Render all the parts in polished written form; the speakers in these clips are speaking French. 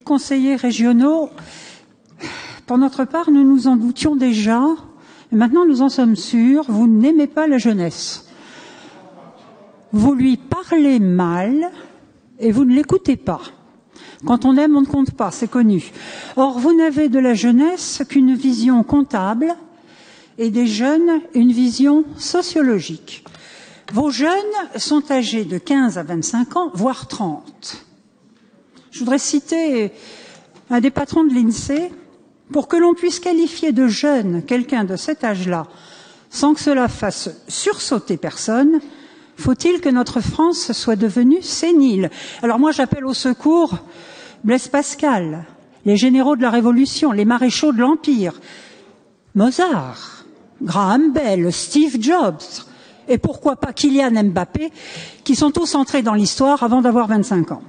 conseillers régionaux, pour notre part, nous nous en doutions déjà, et maintenant nous en sommes sûrs, vous n'aimez pas la jeunesse. Vous lui parlez mal et vous ne l'écoutez pas. Quand on aime, on ne compte pas, c'est connu. Or, vous n'avez de la jeunesse qu'une vision comptable et des jeunes une vision sociologique. Vos jeunes sont âgés de 15 à 25 ans, voire 30. Je voudrais citer un des patrons de l'INSEE. Pour que l'on puisse qualifier de jeune quelqu'un de cet âge-là, sans que cela fasse sursauter personne, faut-il que notre France soit devenue sénile? Alors moi, j'appelle au secours Blaise Pascal, les généraux de la Révolution, les maréchaux de l'Empire, Mozart, Graham Bell, Steve Jobs, et pourquoi pas Kylian Mbappé, qui sont tous entrés dans l'histoire avant d'avoir 25 ans.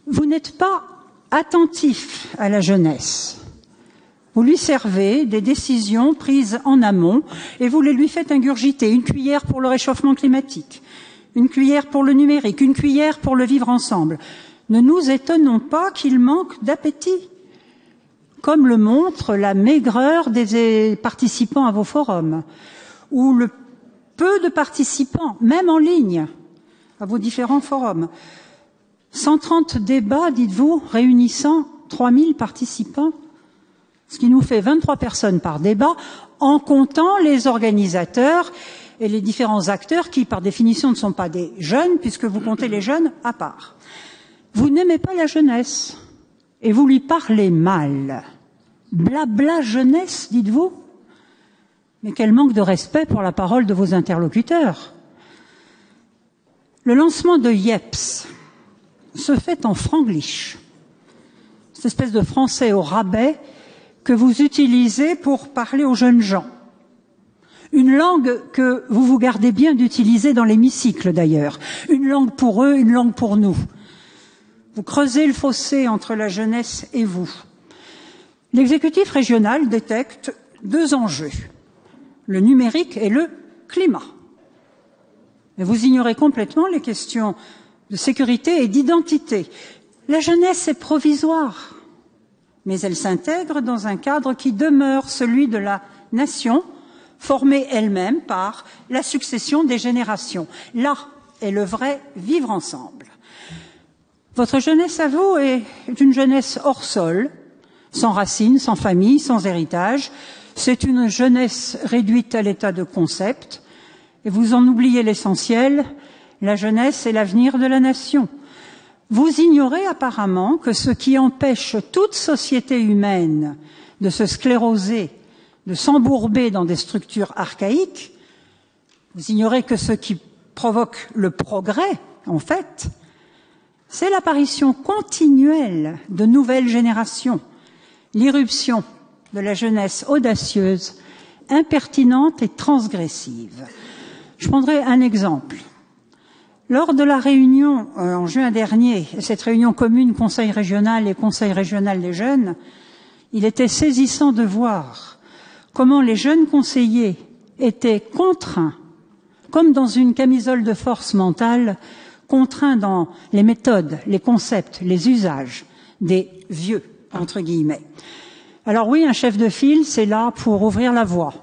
Vous n'êtes pas attentif à la jeunesse. Vous lui servez des décisions prises en amont et vous les lui faites ingurgiter. Une cuillère pour le réchauffement climatique, une cuillère pour le numérique, une cuillère pour le vivre ensemble. Ne nous étonnons pas qu'il manque d'appétit, comme le montre la maigreur des participants à vos forums, ou le peu de participants, même en ligne, à vos différents forums. 130 débats, dites-vous, réunissant 3000 participants, ce qui nous fait 23 personnes par débat, en comptant les organisateurs et les différents acteurs qui, par définition, ne sont pas des jeunes, puisque vous comptez les jeunes à part. Vous n'aimez pas la jeunesse, et vous lui parlez mal. Blabla jeunesse, dites-vous? Mais quel manque de respect pour la parole de vos interlocuteurs. Le lancement de IEPS se fait en franglish, cette espèce de français au rabais que vous utilisez pour parler aux jeunes gens. Une langue que vous vous gardez bien d'utiliser dans l'hémicycle d'ailleurs. Une langue pour eux, une langue pour nous. Vous creusez le fossé entre la jeunesse et vous. L'exécutif régional détecte deux enjeux, le numérique et le climat. Mais vous ignorez complètement les questions de sécurité et d'identité. La jeunesse est provisoire, mais elle s'intègre dans un cadre qui demeure celui de la nation, formée elle-même par la succession des générations. Là est le vrai vivre ensemble. Votre jeunesse à vous est une jeunesse hors sol, sans racines, sans famille, sans héritage. C'est une jeunesse réduite à l'état de concept, et vous en oubliez l'essentiel, la jeunesse est l'avenir de la nation. Vous ignorez apparemment que ce qui empêche toute société humaine de se scléroser, de s'embourber dans des structures archaïques, vous ignorez que ce qui provoque le progrès, en fait, c'est l'apparition continuelle de nouvelles générations, l'irruption de la jeunesse audacieuse, impertinente et transgressive. Je prendrai un exemple. Lors de la réunion en juin dernier, cette réunion commune Conseil régional et Conseil régional des jeunes, il était saisissant de voir comment les jeunes conseillers étaient contraints, comme dans une camisole de force mentale, contraints dans les méthodes, les concepts, les usages des vieux, entre guillemets. Alors oui, un chef de file, c'est là pour ouvrir la voie.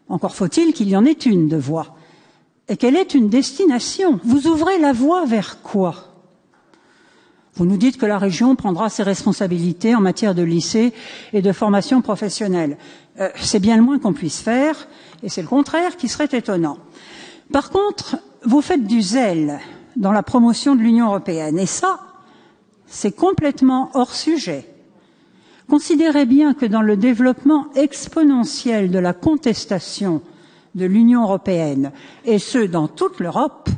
Encore faut-il qu'il y en ait une de voie. Et qu'elle est une destination. Vous ouvrez la voie vers quoi? Vous nous dites que la région prendra ses responsabilités en matière de lycée et de formation professionnelle. C'est bien le moins qu'on puisse faire, et c'est le contraire qui serait étonnant. Par contre, vous faites du zèle dans la promotion de l'Union européenne, et ça, c'est complètement hors sujet. Considérez bien que dans le développement exponentiel de la contestation de l'Union européenne, et ce, dans toute l'Europe,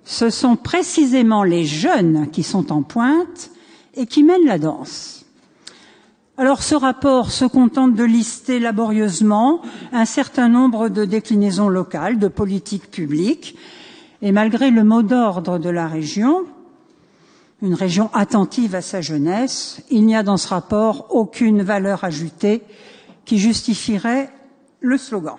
ce sont précisément les jeunes qui sont en pointe et qui mènent la danse. Alors ce rapport se contente de lister laborieusement un certain nombre de déclinaisons locales, de politiques publiques, et malgré le mot d'ordre de la région, une région attentive à sa jeunesse, il n'y a dans ce rapport aucune valeur ajoutée qui justifierait le slogan.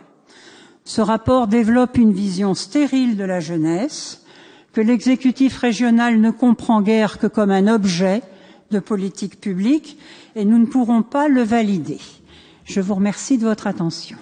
Ce rapport développe une vision stérile de la jeunesse, que l'exécutif régional ne comprend guère que comme un objet de politique publique et nous ne pourrons pas le valider. Je vous remercie de votre attention.